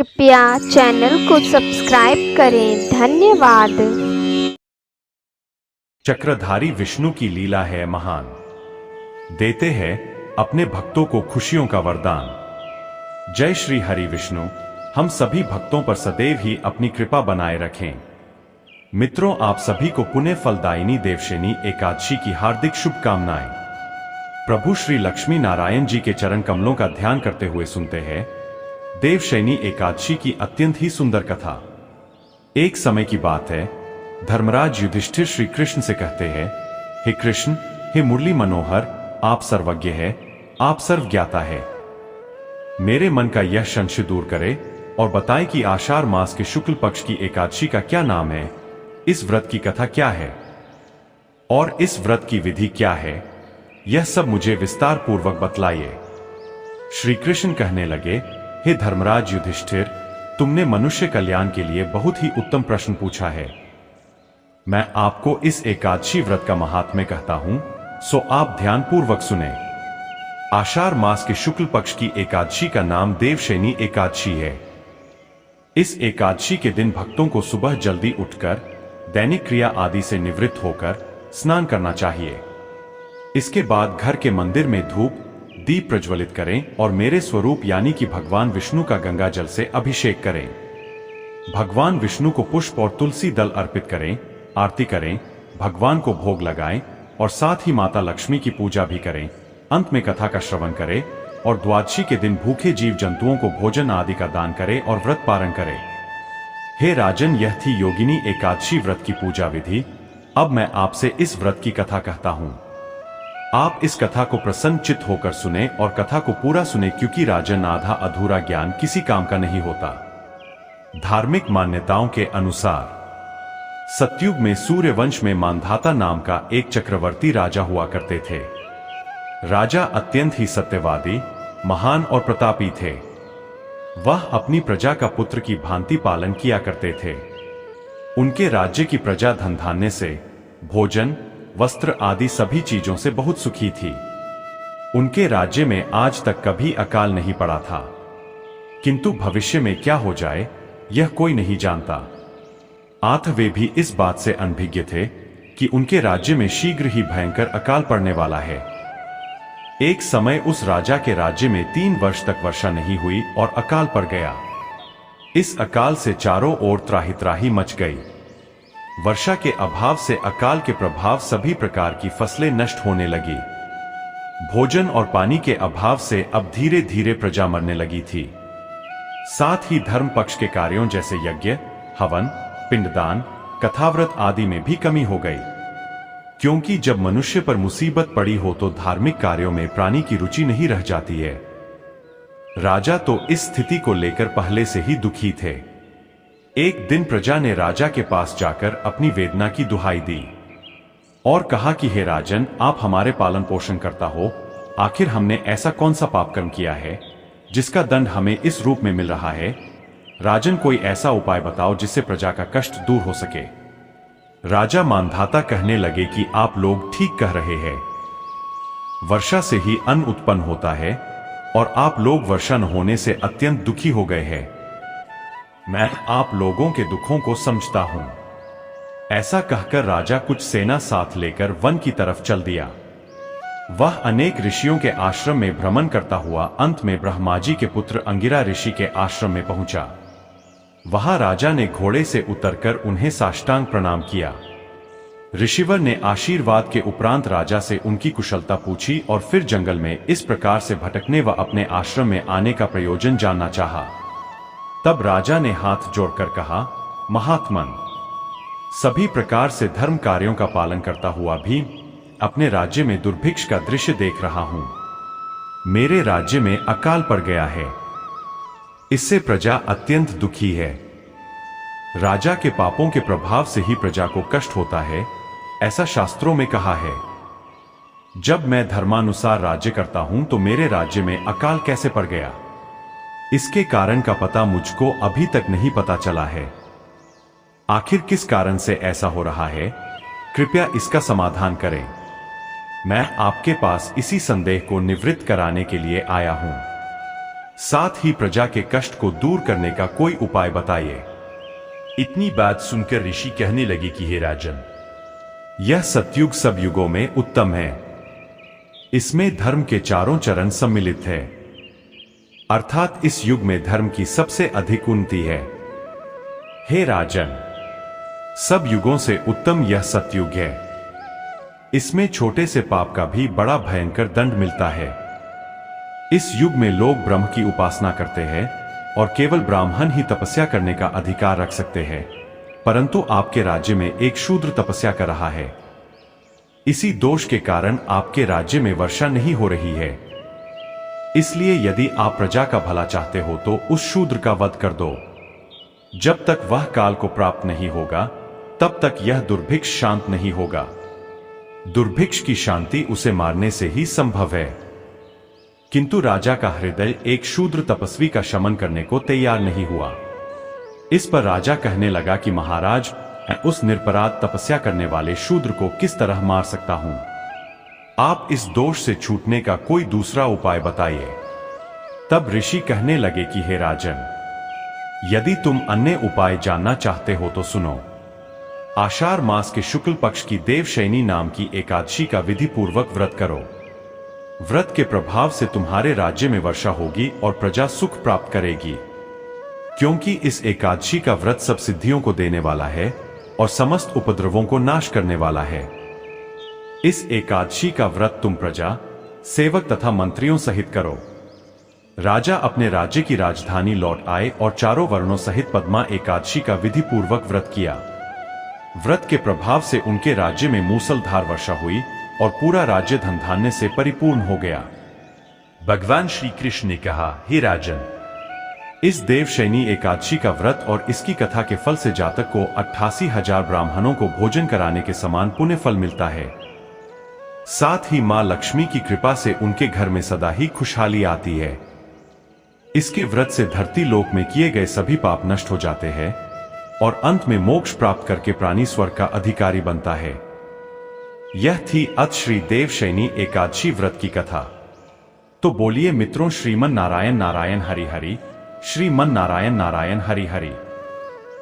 कृपया चैनल को सब्सक्राइब करें। धन्यवाद। चक्रधारी विष्णु की लीला है महान, देते हैं अपने भक्तों को खुशियों का वरदान। जय श्री हरि विष्णु। हम सभी भक्तों पर सदैव ही अपनी कृपा बनाए रखें। मित्रों, आप सभी को पुण्य फलदायिनी देवशयनी एकादशी की हार्दिक शुभकामनाएं। प्रभु श्री लक्ष्मी नारायण जी के चरण कमलों का ध्यान करते हुए सुनते हैं देवशयनी एकादशी की अत्यंत ही सुंदर कथा। एक समय की बात है, धर्मराज युधिष्ठिर श्री कृष्ण से कहते हैं, हे कृष्ण, हे मुरली मनोहर, आप सर्वज्ञ है, आप सर्वज्ञाता है। मेरे मन का यह संशय दूर करे और बताएं कि आषाढ़ मास के शुक्ल पक्ष की एकादशी का क्या नाम है, इस व्रत की कथा क्या है और इस व्रत की विधि क्या है, यह सब मुझे विस्तार पूर्वक बतलाइए। श्री कृष्ण कहने लगे, हे धर्मराज युधिष्ठिर, तुमने मनुष्य कल्याण के लिए बहुत ही उत्तम प्रश्न पूछा है। मैं आपको इस एकादशी व्रत का महात्म्य कहता हूं, सो आप ध्यान पूर्वक सुने। आषाढ़ मास के शुक्ल पक्ष की एकादशी का नाम देवशयनी एकादशी है। इस एकादशी के दिन भक्तों को सुबह जल्दी उठकर दैनिक क्रिया आदि से निवृत्त होकर स्नान करना चाहिए। इसके बाद घर के मंदिर में धूप दीप प्रज्वलित करें और मेरे स्वरूप यानी कि भगवान विष्णु का गंगा जल से अभिषेक करें। भगवान विष्णु को पुष्प और तुलसी दल अर्पित करें, आरती करें, भगवान को भोग लगाएं और साथ ही माता लक्ष्मी की पूजा भी करें। अंत में कथा का श्रवण करें और द्वादशी के दिन भूखे जीव जंतुओं को भोजन आदि का दान करें और व्रत पारण करें। हे राजन, यह थी योगिनी एकादशी व्रत की पूजा विधि। अब मैं आपसे इस व्रत की कथा कहता हूं। आप इस कथा को प्रसन्न चित्त होकर सुने और कथा को पूरा सुने, क्योंकि राजन, आधा अधूरा ज्ञान किसी काम का नहीं होता। धार्मिक मान्यताओं के अनुसार सतयुग में सूर्यवंश में मांधाता नाम का एक चक्रवर्ती राजा हुआ करते थे। राजा अत्यंत ही सत्यवादी, महान और प्रतापी थे। वह अपनी प्रजा का पुत्र की भांति पालन किया करते थे। उनके राज्य की प्रजा धन धान्य से, भोजन, वस्त्र आदि सभी चीजों से बहुत सुखी थी। उनके राज्य में आज तक कभी अकाल नहीं पड़ा था, किंतु भविष्य में क्या हो जाए यह कोई नहीं जानता। आठ वे भी इस बात से अनभिज्ञ थे कि उनके राज्य में शीघ्र ही भयंकर अकाल पड़ने वाला है। एक समय उस राजा के राज्य में 3 वर्ष तक वर्षा नहीं हुई और अकाल पड़ गया। इस अकाल से चारों ओर त्राही त्राही मच गई। वर्षा के अभाव से, अकाल के प्रभाव सभी प्रकार की फसलें नष्ट होने लगी। भोजन और पानी के अभाव से अब धीरे धीरे प्रजा मरने लगी थी। साथ ही धर्म पक्ष के कार्यों जैसे यज्ञ, हवन, पिंडदान, कथाव्रत आदि में भी कमी हो गई, क्योंकि जब मनुष्य पर मुसीबत पड़ी हो तो धार्मिक कार्यों में प्राणी की रुचि नहीं रह जाती है। राजा तो इस स्थिति को लेकर पहले से ही दुखी थे। एक दिन प्रजा ने राजा के पास जाकर अपनी वेदना की दुहाई दी और कहा कि हे राजन, आप हमारे पालन पोषण करता हो, आखिर हमने ऐसा कौन सा पाप कर्म किया है जिसका दंड हमें इस रूप में मिल रहा है? राजन, कोई ऐसा उपाय बताओ जिससे प्रजा का कष्ट दूर हो सके। राजा मांधाता कहने लगे कि आप लोग ठीक कह रहे हैं। वर्षा से ही अन्न उत्पन्न होता है और आप लोग वर्षा न होने से अत्यंत दुखी हो गए हैं। मैं आप लोगों के दुखों को समझता हूं। ऐसा कहकर राजा कुछ सेना साथ लेकर वन की तरफ चल दिया। वह अनेक ऋषियों के आश्रम में भ्रमण करता हुआ अंत में ब्रह्मा जी के पुत्र अंगिरा ऋषि के आश्रम में पहुंचा। वहां राजा ने घोड़े से उतरकर उन्हें साष्टांग प्रणाम किया। ऋषिवर ने आशीर्वाद के उपरांत राजा से उनकी कुशलता पूछी और फिर जंगल में इस प्रकार से भटकने व अपने आश्रम में आने का प्रयोजन जानना चाहा। तब राजा ने हाथ जोड़कर कहा, महात्मन, सभी प्रकार से धर्म कार्यों का पालन करता हुआ भी अपने राज्य में दुर्भिक्ष का दृश्य देख रहा हूं। मेरे राज्य में अकाल पड़ गया है, इससे प्रजा अत्यंत दुखी है। राजा के पापों के प्रभाव से ही प्रजा को कष्ट होता है, ऐसा शास्त्रों में कहा है। जब मैं धर्मानुसार राज्य करता हूं तो मेरे राज्य में अकाल कैसे पड़ गया, इसके कारण का पता मुझको अभी तक नहीं पता चला है। आखिर किस कारण से ऐसा हो रहा है, कृपया इसका समाधान करें। मैं आपके पास इसी संदेह को निवृत्त कराने के लिए आया हूं। साथ ही प्रजा के कष्ट को दूर करने का कोई उपाय बताइए। इतनी बात सुनकर ऋषि कहने लगे कि हे राजन, यह सतयुग सब युगों में उत्तम है। इसमें धर्म के चारों चरण सम्मिलित है, अर्थात इस युग में धर्म की सबसे अधिक उन्नति है। हे राजन, सब युगों से उत्तम यह सतयुग है। इसमें छोटे से पाप का भी बड़ा भयंकर दंड मिलता है। इस युग में लोग ब्रह्म की उपासना करते हैं और केवल ब्राह्मण ही तपस्या करने का अधिकार रख सकते हैं, परंतु आपके राज्य में एक शूद्र तपस्या कर रहा है। इसी दोष के कारण आपके राज्य में वर्षा नहीं हो रही है। इसलिए यदि आप प्रजा का भला चाहते हो तो उस शूद्र का वध कर दो। जब तक वह काल को प्राप्त नहीं होगा तब तक यह दुर्भिक्ष शांत नहीं होगा। दुर्भिक्ष की शांति उसे मारने से ही संभव है। किंतु राजा का हृदय एक शूद्र तपस्वी का शमन करने को तैयार नहीं हुआ। इस पर राजा कहने लगा कि महाराज, मैं उस निरपराध तपस्या करने वाले शूद्र को किस तरह मार सकता हूं? आप इस दोष से छूटने का कोई दूसरा उपाय बताइए। तब ऋषि कहने लगे कि हे राजन, यदि तुम अन्य उपाय जानना चाहते हो तो सुनो। आषाढ़ मास के शुक्ल पक्ष की देवशयनी नाम की एकादशी का विधि पूर्वक व्रत करो। व्रत के प्रभाव से तुम्हारे राज्य में वर्षा होगी और प्रजा सुख प्राप्त करेगी, क्योंकि इस एकादशी का व्रत सब सिद्धियों को देने वाला है और समस्त उपद्रवों को नाश करने वाला है। इस एकादशी का व्रत तुम प्रजा, सेवक तथा मंत्रियों सहित करो। राजा अपने राज्य की राजधानी लौट आए और चारों वर्णों सहित पद्मा एकादशी का विधि पूर्वक व्रत किया। व्रत के प्रभाव से उनके राज्य में मूसलधार वर्षा हुई और पूरा राज्य धन धान्य से परिपूर्ण हो गया। भगवान श्री कृष्ण ने कहा, हे राजन, इस देवशयनी एकादशी का व्रत और इसकी कथा के फल से जातक को 88,000 ब्राह्मणों को भोजन कराने के समान पुण्य फल मिलता है। साथ ही मां लक्ष्मी की कृपा से उनके घर में सदा ही खुशहाली आती है। इसके व्रत से धरती लोक में किए गए सभी पाप नष्ट हो जाते हैं और अंत में मोक्ष प्राप्त करके प्राणी स्वर्ग का अधिकारी बनता है। यह थी अत श्री देवशयनी एकादशी व्रत की कथा। तो बोलिए मित्रों, श्रीमन नारायण नारायण हरि हरि, श्रीमन नारायण नारायण हरि हरि।